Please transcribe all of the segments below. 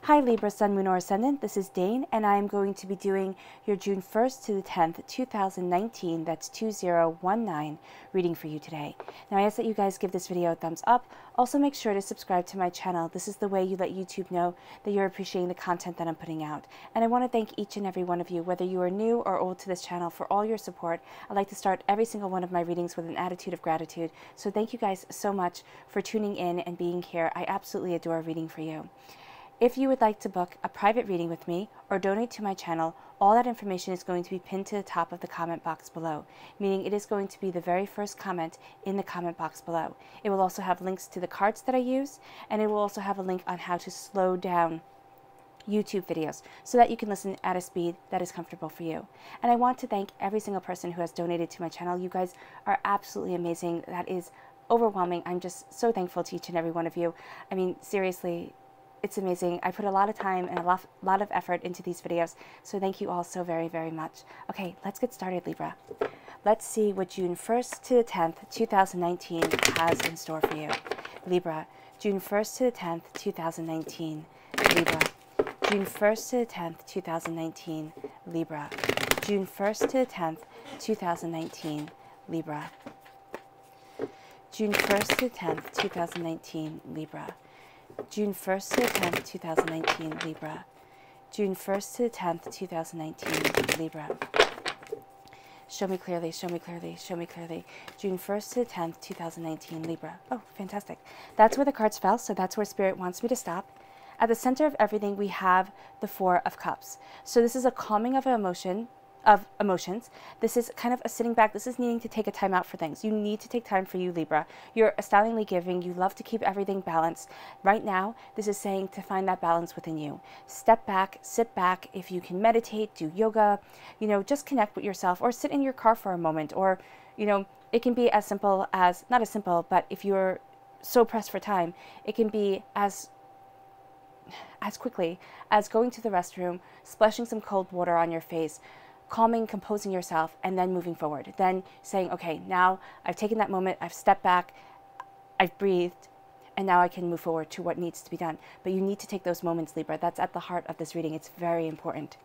Hi Libra, Sun, Moon, or Ascendant. This is Dane, and I am going to be doing your June 1st to the 10th, 2019, that's 2019, reading for you today. Now I ask that you guys give this video a thumbs up. Also make sure to subscribe to my channel. This is the way you let YouTube know that you're appreciating the content that I'm putting out. And I want to thank each and every one of you, whether you are new or old to this channel, for all your support. I like to start every single one of my readings with an attitude of gratitude. So thank you guys so much for tuning in and being here. I absolutely adore reading for you. If you would like to book a private reading with me or donate to my channel, all that information is going to be pinned to the top of the comment box below, meaning it is going to be the very first comment in the comment box below. It will also have links to the cards that I use, and it will also have a link on how to slow down YouTube videos so that you can listen at a speed that is comfortable for you. And I want to thank every single person who has donated to my channel. You guys are absolutely amazing. That is overwhelming. I'm just so thankful to each and every one of you. I mean, seriously, it's amazing. I put a lot of time and a lot of effort into these videos, so thank you all so very, very much. Okay, let's get started, Libra. Let's see what June 1st to the 10th, 2019 has in store for you. Libra, June 1st to the 10th, 2019. Libra, June 1st to the 10th, 2019. Libra, June 1st to the 10th, 2019. Libra, June 1st to the 10th, 2019. Libra, June 1st to the 10th, 2019, Libra. June 1st to the 10th, 2019, Libra. Show me clearly, show me clearly, show me clearly. June 1st to the 10th, 2019, Libra. Oh, fantastic. That's where the cards fell, so that's where Spirit wants me to stop. At the center of everything, we have the Four of Cups. So this is a calming of emotions. This is kind of a sitting back. This is needing to take a time out for things. You need to take time for you, Libra. You're astoundingly giving. You love to keep everything balanced. Right now, this is saying to find that balance within you. Step back, sit back. If you can meditate, do yoga, just connect with yourself, or sit in your car for a moment, or, it can be as simple as, not as simple, but if you're so pressed for time, it can be as quickly as going to the restroom, splashing some cold water on your face, calming, composing yourself, and then moving forward. Then saying, okay, now I've taken that moment, I've stepped back, I've breathed, and now I can move forward to what needs to be done. But you need to take those moments, Libra. That's at the heart of this reading. It's very important.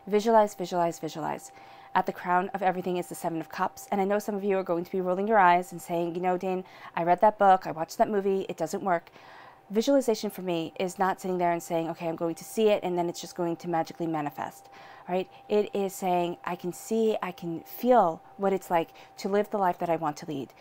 Visualize, visualize, visualize. At the crown of everything is the Seven of Cups. And I know some of you are going to be rolling your eyes and saying, Dane, I read that book, I watched that movie, it doesn't work. Visualization for me is not sitting there and saying, okay, I'm going to see it, and then it's just going to magically manifest, right? It is saying, I can see, I can feel what it's like to live the life that I want to lead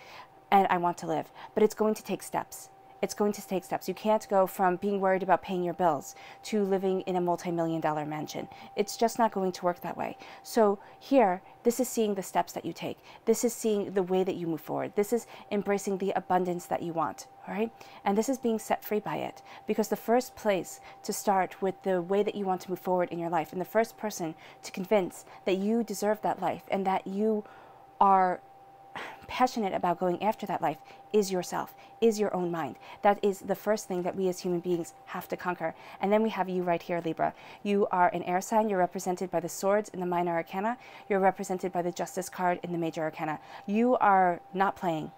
and I want to live, but it's going to take steps. It's going to take steps. You can't go from being worried about paying your bills to living in a multi-million-dollar mansion. It's just not going to work that way. So here, this is seeing the steps that you take. This is seeing the way that you move forward. This is embracing the abundance that you want, all right? And this is being set free by it, because the first place to start with the way that you want to move forward in your life, and the first person to convince that you deserve that life and that you are passionate about going after that life is yourself, is your own mind. That is the first thing that we as human beings have to conquer. And then we have you right here, Libra. You are an air sign. You're represented by the swords in the minor arcana. You're represented by the justice card in the major arcana. You are not playing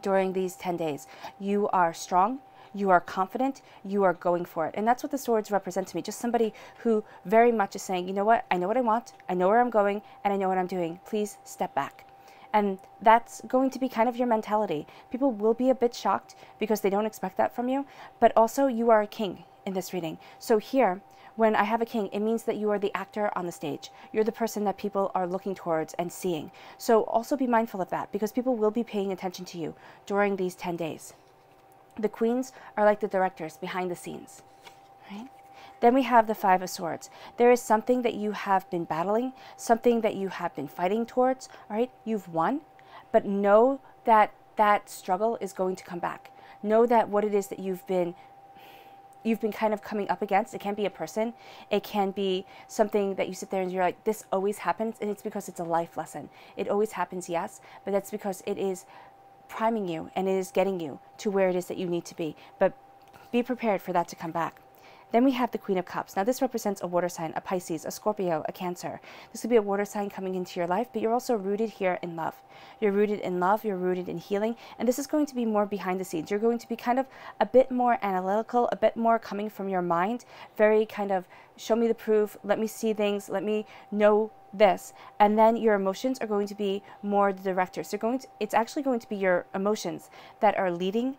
during these 10 days. You are strong. You are confident, you are going for it. And that's what the swords represent to me. Just somebody who very much is saying, you know what I want, I know where I'm going, and I know what I'm doing. Please step back. And that's going to be kind of your mentality. People will be a bit shocked because they don't expect that from you, but also you are a king in this reading. So here, when I have a king, it means that you are the actor on the stage. You're the person that people are looking towards and seeing. So also be mindful of that, because people will be paying attention to you during these 10 days. The queens are like the directors behind the scenes, right? Then we have the Five of Swords. There is something that you have been battling, something that you have been fighting towards, all right? You've won, but know that that struggle is going to come back. Know that what it is that you've been kind of coming up against, it can be a person, it can be something that you sit there and you're like, this always happens, and it's because it's a life lesson. It always happens, yes, but that's because it is priming you and it is getting you to where it is that you need to be. But be prepared for that to come back. Then we have the Queen of Cups. Now this represents a water sign, a Pisces, a Scorpio, a Cancer. This could be a water sign coming into your life, but you're also rooted here in love. You're rooted in love, you're rooted in healing, and this is going to be more behind the scenes. You're going to be kind of a bit more analytical, a bit more coming from your mind, very kind of show me the proof, let me see things, let me know this. And then your emotions are going to be more the director. So it's actually going to be your emotions that are leading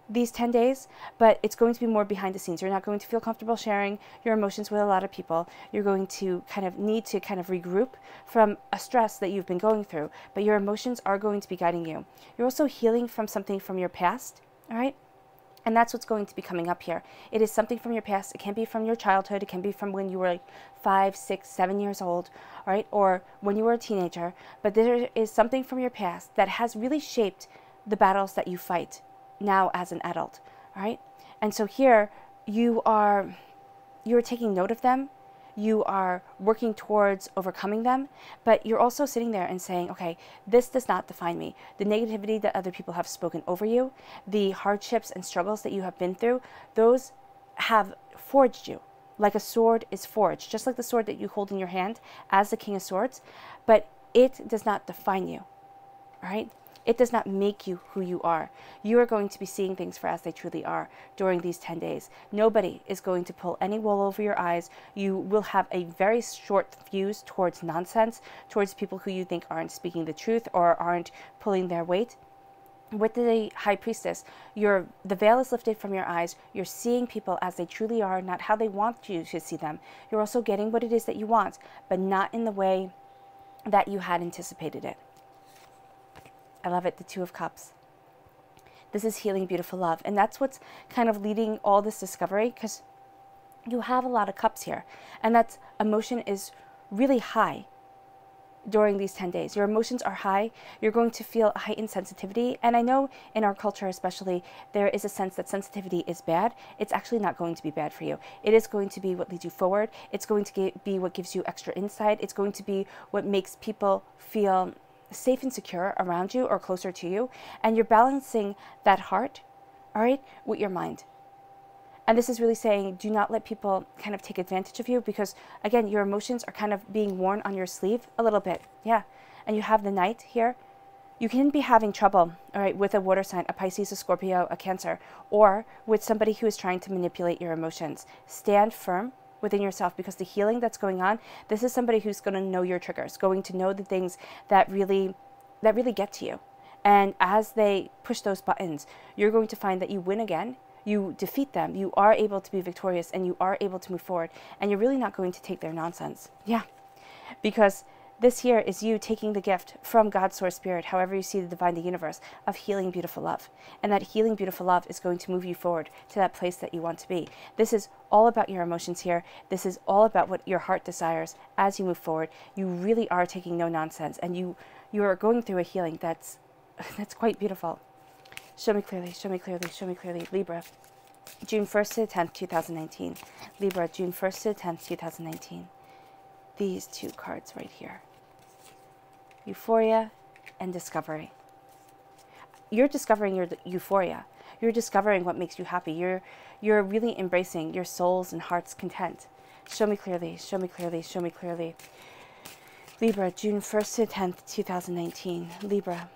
these 10 days, but it's going to be more behind the scenes. You're not going to feel comfortable sharing your emotions with a lot of people. You're going to kind of need to kind of regroup from a stress that you've been going through, but your emotions are going to be guiding you. You're also healing from something from your past, all right? And that's what's going to be coming up here. It is something from your past. It can be from your childhood. It can be from when you were like 5, 6, 7 years old, right? Or when you were a teenager. But there is something from your past that has really shaped the battles that you fight now as an adult, right? And so here you're taking note of them, you are working towards overcoming them, but you're also sitting there and saying, okay, this does not define me. The negativity that other people have spoken over you, the hardships and struggles that you have been through, those have forged you like a sword is forged, just like the sword that you hold in your hand as the King of Swords, but it does not define you, all right? It does not make you who you are. You are going to be seeing things for as they truly are during these 10 days. Nobody is going to pull any wool over your eyes. You will have a very short fuse towards nonsense, towards people who you think aren't speaking the truth or aren't pulling their weight. With the High Priestess, the veil is lifted from your eyes. You're seeing people as they truly are, not how they want you to see them. You're also getting what it is that you want, but not in the way that you had anticipated it. I love it, the Two of Cups. This is healing, beautiful love. And that's what's kind of leading all this discovery, because you have a lot of cups here. And that emotion is really high during these 10 days. Your emotions are high. You're going to feel a heightened sensitivity. And I know in our culture especially, there is a sense that sensitivity is bad. It's actually not going to be bad for you. It is going to be what leads you forward. It's going to be what gives you extra insight. It's going to be what makes people feel safe and secure around you or closer to you, and you're balancing that heart, all right, with your mind. And this is really saying, do not let people kind of take advantage of you, because again, your emotions are kind of being worn on your sleeve a little bit. Yeah. And you have the Knight here. You can be having trouble, all right, with a water sign, a Pisces, a Scorpio, a Cancer, or with somebody who is trying to manipulate your emotions. Stand firm within yourself, because the healing that's going on, this is somebody who's going to know your triggers, going to know the things that really get to you. And as they push those buttons, you're going to find that you win again, you defeat them, you are able to be victorious, and you are able to move forward, and you're really not going to take their nonsense. Yeah, because this here is you taking the gift from God's Source Spirit, however you see the divine, the universe, of healing, beautiful love. And that healing, beautiful love is going to move you forward to that place that you want to be. This is all about your emotions here. This is all about what your heart desires as you move forward. You really are taking no nonsense, and you are going through a healing that's quite beautiful. Show me clearly, show me clearly, show me clearly. Libra, June 1st to the 10th, 2019. Libra, June 1st to the 10th, 2019. These two cards right here. Euphoria and discovery. You're discovering your euphoria. You're discovering what makes you happy. You're really embracing your soul's and heart's content. Show me clearly, show me clearly, show me clearly. Libra, June 1st to the 10th, 2019. Libra,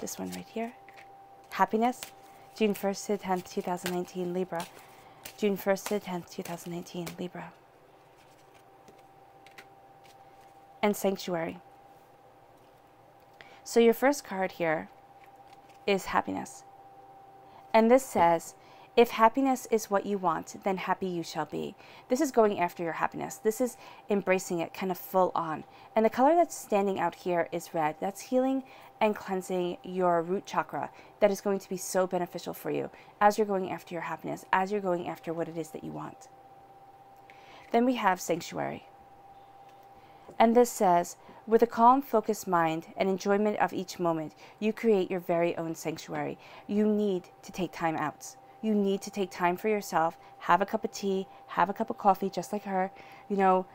this one right here. Happiness, June 1st to the 10th, 2019. Libra, June 1st to the 10th, 2019. Libra. And sanctuary. So your first card here is happiness. And this says, if happiness is what you want, then happy you shall be. This is going after your happiness. This is embracing it kind of full on. And the color that's standing out here is red. That's healing and cleansing your root chakra. That is going to be so beneficial for you as you're going after your happiness, as you're going after what it is that you want. Then we have sanctuary. And this says, with a calm, focused mind and enjoyment of each moment, you create your very own sanctuary. You need to take time out. You need to take time for yourself, have a cup of tea, have a cup of coffee, just like her, you know,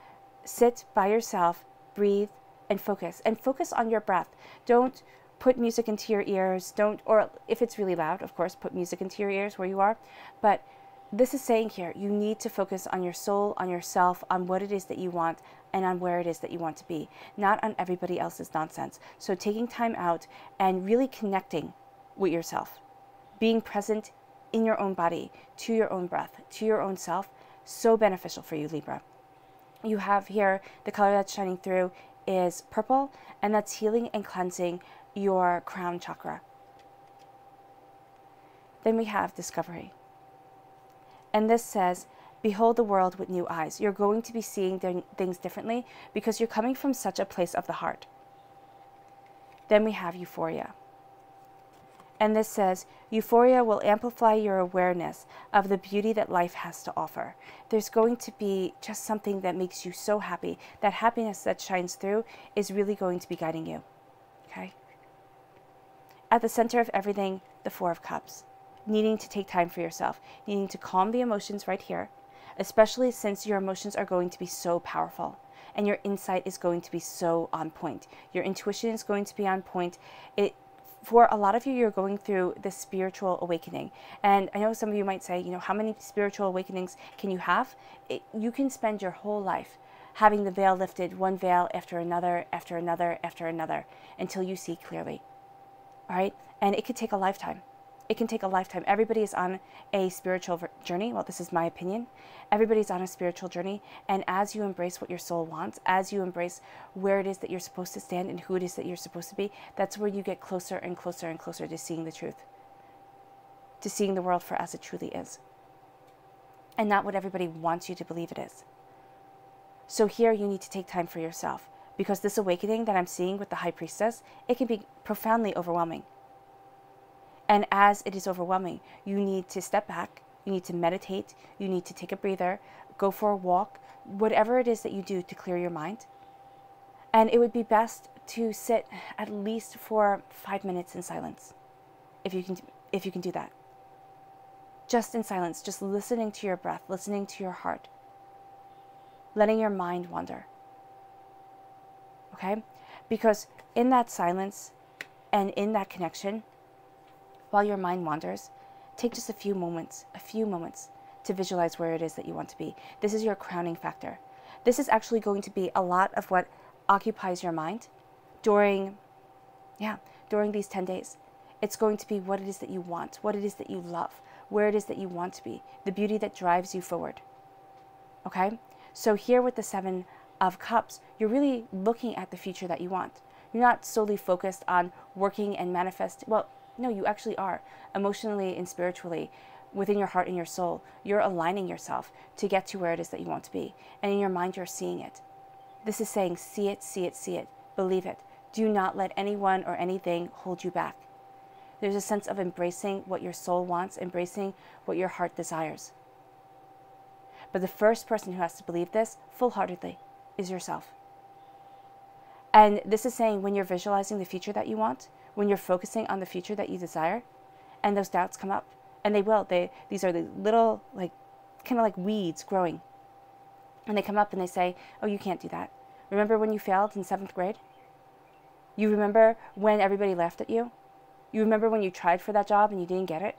sit by yourself, breathe, and focus on your breath. Don't put music into your ears. Or if it's really loud, of course, put music into your ears where you are, but this is saying here, you need to focus on your soul, on yourself, on what it is that you want, and on where it is that you want to be, not on everybody else's nonsense. So taking time out and really connecting with yourself, being present in your own body, to your own breath, to your own self, so beneficial for you, Libra. You have here, the color that's shining through is purple, and that's healing and cleansing your crown chakra. Then we have discovery. And this says, behold the world with new eyes. You're going to be seeing things differently because you're coming from such a place of the heart. Then we have euphoria. And this says, euphoria will amplify your awareness of the beauty that life has to offer. There's going to be just something that makes you so happy. That happiness that shines through is really going to be guiding you. Okay? At the center of everything, the Four of Cups. Needing to take time for yourself. Needing to calm the emotions right here. Especially since your emotions are going to be so powerful. And your insight is going to be so on point. Your intuition is going to be on point. For a lot of you, you're going through this spiritual awakening. And I know some of you might say, how many spiritual awakenings can you have? You can spend your whole life having the veil lifted, one veil after another, after another, after another, until you see clearly. All right? And it could take a lifetime. It can take a lifetime. Everybody is on a spiritual journey. Well, this is my opinion. Everybody's on a spiritual journey. And as you embrace what your soul wants, as you embrace where it is that you're supposed to stand and who it is that you're supposed to be, that's where you get closer and closer and closer to seeing the truth. To seeing the world for as it truly is. And not what everybody wants you to believe it is. So here you need to take time for yourself. Because this awakening that I'm seeing with the High Priestess, it can be profoundly overwhelming. And as it is overwhelming, you need to step back, you need to meditate, you need to take a breather, go for a walk, whatever it is that you do to clear your mind. And it would be best to sit at least for 5 minutes in silence, if you can do that. Just in silence, just listening to your breath, listening to your heart, letting your mind wander. Okay? Because in that silence and in that connection, while your mind wanders, take just a few moments to visualize where it is that you want to be. This is your crowning factor. This is actually going to be a lot of what occupies your mind during these 10 days. It's going to be what it is that you want, what it is that you love, where it is that you want to be, the beauty that drives you forward. Okay? So here with the Seven of Cups, you're really looking at the future that you want. You're not solely focused on working and manifest. Well, no, you actually are. Emotionally and spiritually, within your heart and your soul, you're aligning yourself to get to where it is that you want to be. And in your mind, you're seeing it. This is saying, see it, see it, see it. Believe it. Do not let anyone or anything hold you back. There's a sense of embracing what your soul wants, embracing what your heart desires. But the first person who has to believe this full-heartedly is yourself. And this is saying when you're visualizing the future that you want, when you're focusing on the future that you desire, and those doubts come up, and they will. These are the little, kind of like weeds growing. And they come up and they say, oh, you can't do that. Remember when you failed in 7th grade? You remember when everybody laughed at you? You remember when you tried for that job and you didn't get it?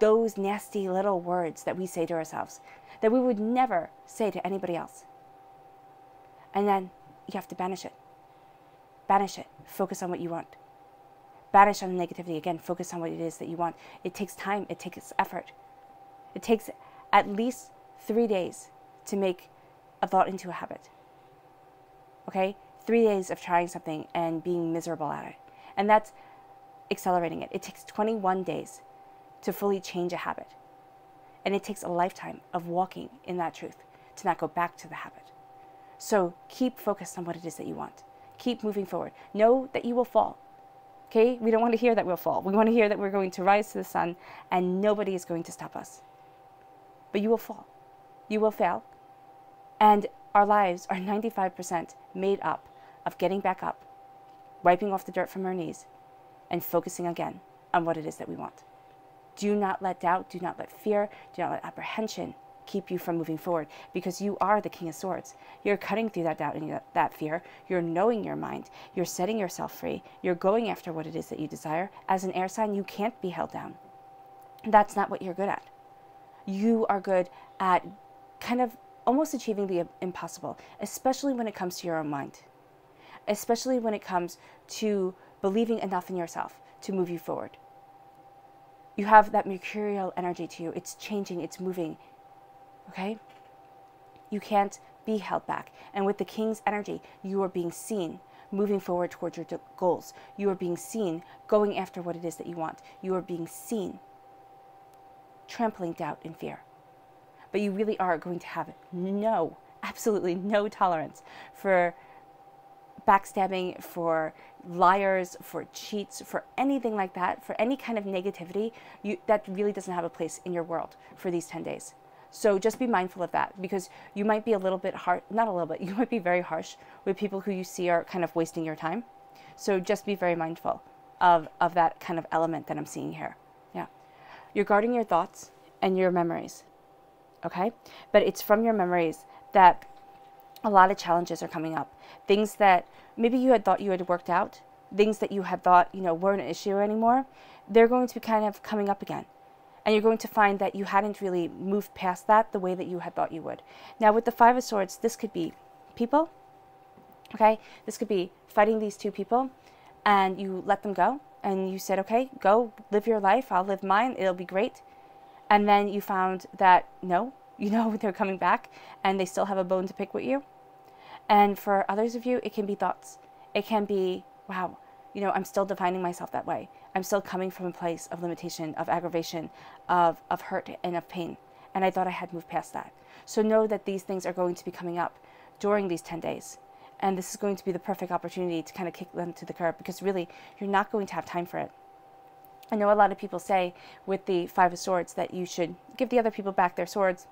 Those nasty little words that we say to ourselves, that we would never say to anybody else. And then you have to banish it. Banish it. Focus on what you want. Banish on the negativity. Again, focus on what it is that you want. It takes time. It takes effort. It takes at least 3 days to make a thought into a habit. Okay? 3 days of trying something and being miserable at it. And that's accelerating it. It takes 21 days to fully change a habit. And it takes a lifetime of walking in that truth to not go back to the habit. So keep focused on what it is that you want. Keep moving forward. Know that you will fall. Okay? We don't want to hear that we'll fall. We want to hear that we're going to rise to the sun and nobody is going to stop us. But you will fall. You will fail. And our lives are 95% made up of getting back up, wiping off the dirt from our knees, and focusing again on what it is that we want. Do not let doubt, do not let fear, do not let apprehension keep you from moving forward, because you are the King of Swords. You're cutting through that doubt and that fear. You're knowing your mind. You're setting yourself free. You're going after what it is that you desire. As an air sign, you can't be held down. That's not what you're good at. You are good at kind of almost achieving the impossible, especially when it comes to your own mind, especially when it comes to believing enough in yourself to move you forward. You have that mercurial energy to you. It's changing, it's moving, okay? You can't be held back. And with the King's energy, you are being seen moving forward towards your goals. You are being seen going after what it is that you want. You are being seen trampling doubt and fear. But you really are going to have absolutely no tolerance for backstabbing, for liars, for cheats, for anything like that, for any kind of negativity. That really doesn't have a place in your world for these 10 days. So just be mindful of that, because you might be a little bit you might be very harsh with people who you see are kind of wasting your time. So just be very mindful of that kind of element that I'm seeing here. Yeah. You're guarding your thoughts and your memories, okay? But it's from your memories that a lot of challenges are coming up. Things that maybe you had thought you had worked out, things that you had thought, weren't an issue anymore, they're going to be kind of coming up again. And you're going to find that you hadn't really moved past that the way that you had thought you would. Now, with the Five of Swords, this could be people, okay? This could be fighting these two people, and you let them go, and you said, okay, go live your life, I'll live mine, it'll be great. And then you found that, no, they're coming back, and they still have a bone to pick with you. And for others of you, it can be thoughts. It can be, wow, I'm still defining myself that way. I'm still coming from a place of limitation, of aggravation, of hurt and of pain. And I thought I had moved past that. So know that these things are going to be coming up during these 10 days. And this is going to be the perfect opportunity to kind of kick them to the curb, because really, you're not going to have time for it. I know a lot of people say with the Five of Swords that you should give the other people back their swords.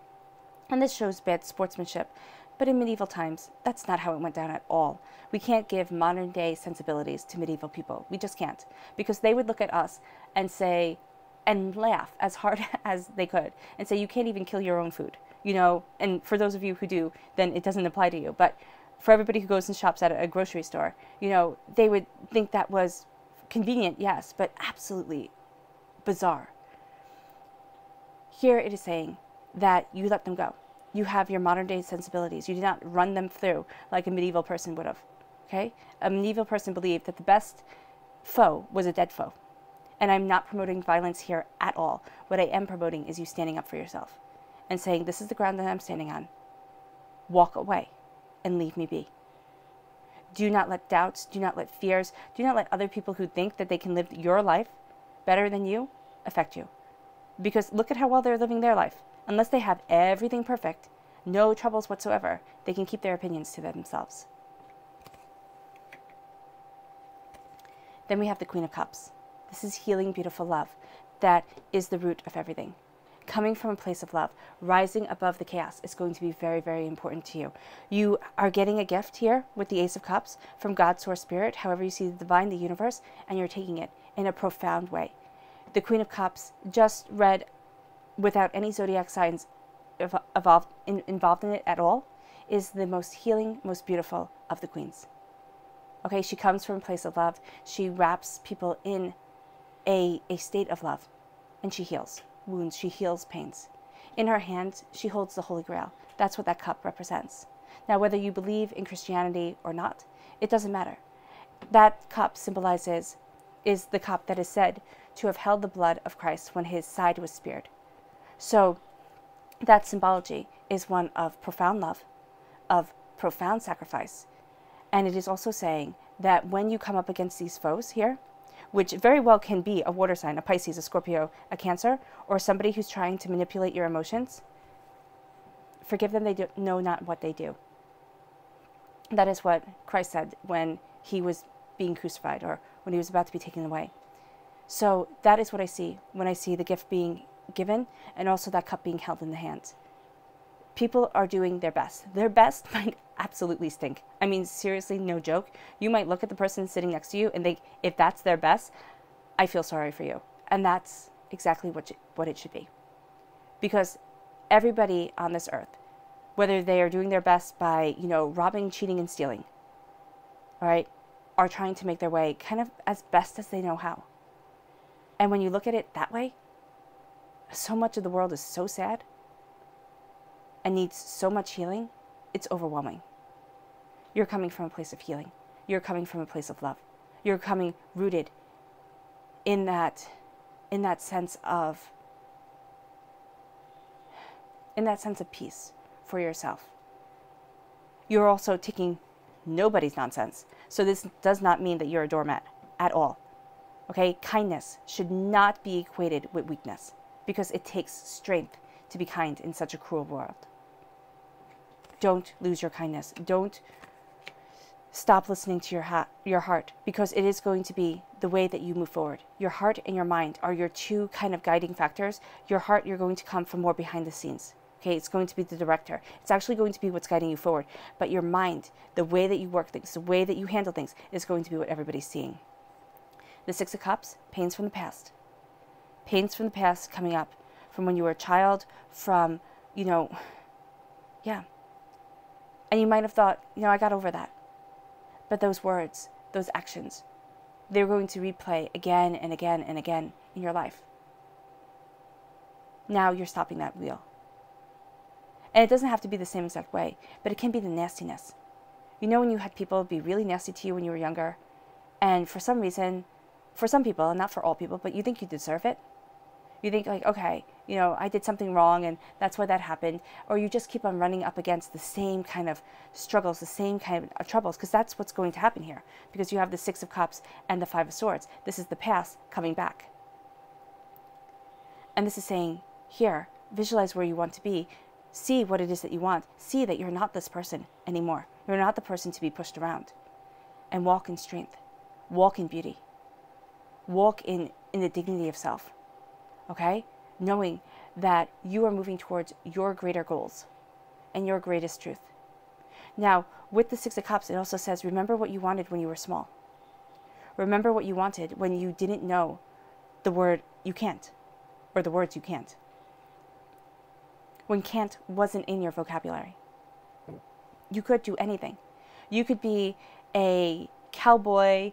And this shows bad sportsmanship. But in medieval times, that's not how it went down at all. We can't give modern day sensibilities to medieval people. We just can't. Because they would look at us and say, and laugh as hard as they could, and say, you can't even kill your own food. And for those of you who do, then it doesn't apply to you. But for everybody who goes and shops at a grocery store, they would think that was convenient, yes, but absolutely bizarre. Here it is saying that you let them go. You have your modern day sensibilities. You do not run them through like a medieval person would have. Okay? A medieval person believed that the best foe was a dead foe. And I'm not promoting violence here at all. What I am promoting is you standing up for yourself and saying, this is the ground that I'm standing on. Walk away and leave me be. Do not let doubts, do not let fears, do not let other people who think that they can live your life better than you affect you. Because look at how well they're living their life. Unless they have everything perfect, no troubles whatsoever, they can keep their opinions to themselves. Then we have the Queen of Cups. This is healing, beautiful love. That is the root of everything. Coming from a place of love, rising above the chaos is going to be very, very important to you. You are getting a gift here with the Ace of Cups from God, Source, Spirit, however you see the divine, the universe, and you're taking it in a profound way. The Queen of Cups, just read without any zodiac signs involved in it at all, is the most healing, most beautiful of the queens. Okay, she comes from a place of love. She wraps people in a state of love, and she heals wounds, she heals pains. In her hand, she holds the Holy Grail. That's what that cup represents. Now, whether you believe in Christianity or not, it doesn't matter. That cup is the cup that is said to have held the blood of Christ when his side was speared. So that symbology is one of profound love, of profound sacrifice. And it is also saying that when you come up against these foes here, which very well can be a water sign, a Pisces, a Scorpio, a Cancer, or somebody who's trying to manipulate your emotions, forgive them, they know not what they do. That is what Christ said when he was being crucified, or when he was about to be taken away. So that is what I see when I see the gift being given, and also that cup being held in the hands. People are doing their best. Their best might absolutely stink. I mean, seriously, no joke. You might look at the person sitting next to you and think, if that's their best, I feel sorry for you. And that's exactly what it should be. Because everybody on this earth, whether they are doing their best by, robbing, cheating, and stealing, all right, are trying to make their way kind of as best as they know how. And when you look at it that way, so much of the world is so sad and needs so much healing, it's overwhelming. You're coming from a place of healing. You're coming from a place of love. You're coming rooted in that sense of peace for yourself. You're also taking nobody's nonsense. So this does not mean that you're a doormat at all. Okay? Kindness should not be equated with weakness, because it takes strength to be kind in such a cruel world. Don't lose your kindness. Don't stop listening to your heart, because it is going to be the way that you move forward. Your heart and your mind are your two kind of guiding factors. Your heart, you're going to come from more behind the scenes. Okay, it's going to be the director. It's actually going to be what's guiding you forward. But your mind, the way that you work things, the way that you handle things, is going to be what everybody's seeing. The Six of Cups, pains from the past. Pains from the past coming up from when you were a child, from, yeah. And you might have thought, I got over that. But those words, those actions, they're going to replay again and again and again in your life. Now you're stopping that wheel. And it doesn't have to be the same exact way, but it can be the nastiness. When you had people be really nasty to you when you were younger, and for some reason, for some people, and not for all people, but you think you deserve it. You think like, okay, I did something wrong and that's why that happened. Or you just keep on running up against the same kind of struggles, the same kind of troubles, because that's what's going to happen here. Because you have the Six of Cups and the Five of Swords. This is the past coming back. And this is saying, here, visualize where you want to be. See what it is that you want. See that you're not this person anymore. You're not the person to be pushed around. And walk in strength. Walk in beauty. Walk in the dignity of self. Okay? Knowing that you are moving towards your greater goals and your greatest truth. Now, with the Six of Cups, it also says, remember what you wanted when you were small. Remember what you wanted when you didn't know the word you can't, or the words you can't. When can't wasn't in your vocabulary. You could do anything. You could be a cowboy,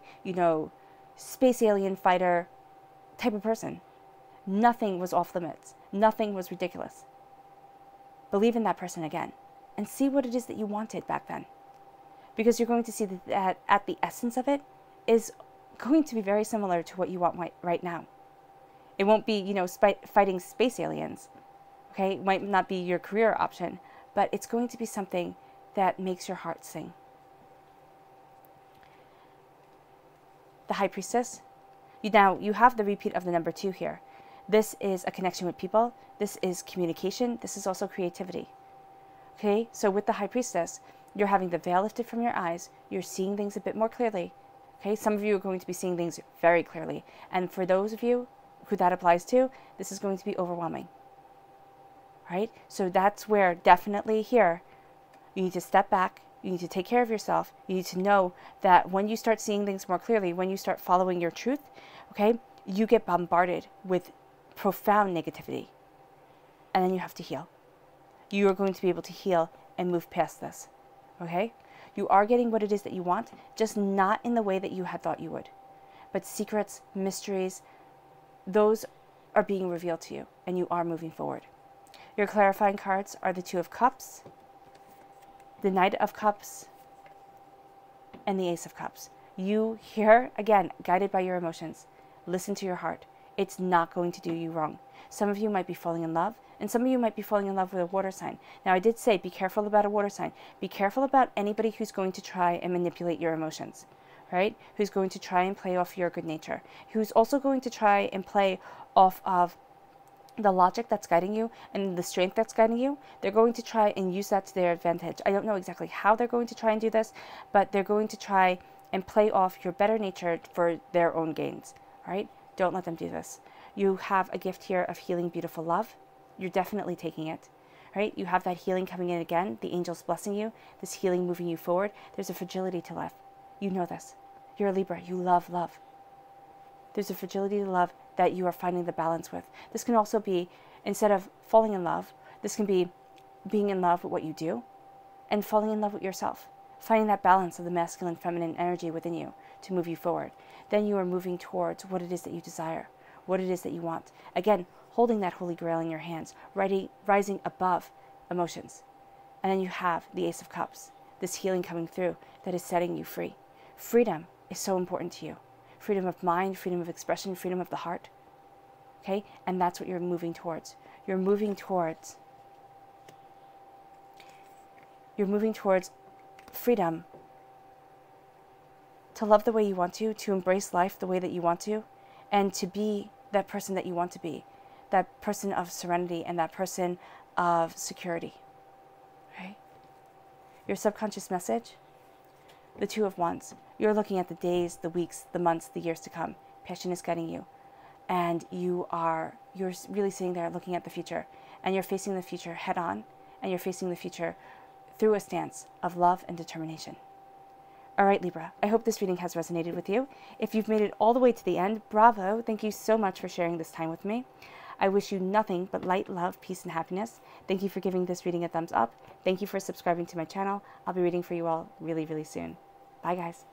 space alien fighter type of person. Nothing was off limits. Nothing was ridiculous. Believe in that person again and see what it is that you wanted back then. Because you're going to see that at the essence of it is going to be very similar to what you want right now. It won't be, fighting space aliens. Okay? It might not be your career option, but it's going to be something that makes your heart sing. The High Priestess. Now, you have the repeat of the number 2 here. This is a connection with people. This is communication. This is also creativity. Okay? So with the High Priestess, you're having the veil lifted from your eyes. You're seeing things a bit more clearly. Okay? Some of you are going to be seeing things very clearly. And for those of you who that applies to, this is going to be overwhelming. Right? So that's where definitely here, you need to step back. You need to take care of yourself. You need to know that when you start seeing things more clearly, when you start following your truth, okay, you get bombarded with profound negativity. And then you have to heal. You are going to be able to heal and move past this. Okay? You are getting what it is that you want, just not in the way that you had thought you would. But secrets, mysteries, those are being revealed to you, and you are moving forward. Your clarifying cards are the Two of Cups, the Knight of Cups, and the Ace of Cups. You here, again, guided by your emotions. Listen to your heart. It's not going to do you wrong. Some of you might be falling in love, and some of you might be falling in love with a water sign. Now, I did say be careful about a water sign. Be careful about anybody who's going to try and manipulate your emotions, right? Who's going to try and play off your good nature. Who's also going to try and play off of the logic that's guiding you and the strength that's guiding you. They're going to try and use that to their advantage. I don't know exactly how they're going to try and do this, but they're going to try and play off your better nature for their own gains, right? Don't let them do this. You have a gift here of healing, beautiful love. You're definitely taking it, right? You have that healing coming in again, the angels blessing you, this healing moving you forward. There's a fragility to life. You know this. You're a Libra. You love love. There's a fragility to love that you are finding the balance with. This can also be, instead of falling in love, this can be being in love with what you do and falling in love with yourself. Finding that balance of the masculine, feminine energy within you to move you forward. Then you are moving towards what it is that you desire, what it is that you want. Again, holding that Holy Grail in your hands, rising above emotions. And then you have the Ace of Cups, this healing coming through that is setting you free. Freedom is so important to you. Freedom of mind, freedom of expression, freedom of the heart. Okay? And that's what you're moving towards. You're moving towards freedom to love the way you want to embrace life the way that you want to, and to be that person that you want to be, that person of serenity and that person of security. Right? Your subconscious message, the Two of Wands. You're looking at the days, the weeks, the months, the years to come. Passion is guiding you. And you're really sitting there looking at the future. And you're facing the future head on. And you're facing the future through a stance of love and determination. All right, Libra, I hope this reading has resonated with you. If you've made it all the way to the end, bravo. Thank you so much for sharing this time with me. I wish you nothing but light, love, peace, and happiness. Thank you for giving this reading a thumbs up. Thank you for subscribing to my channel. I'll be reading for you all really, really soon. Bye, guys.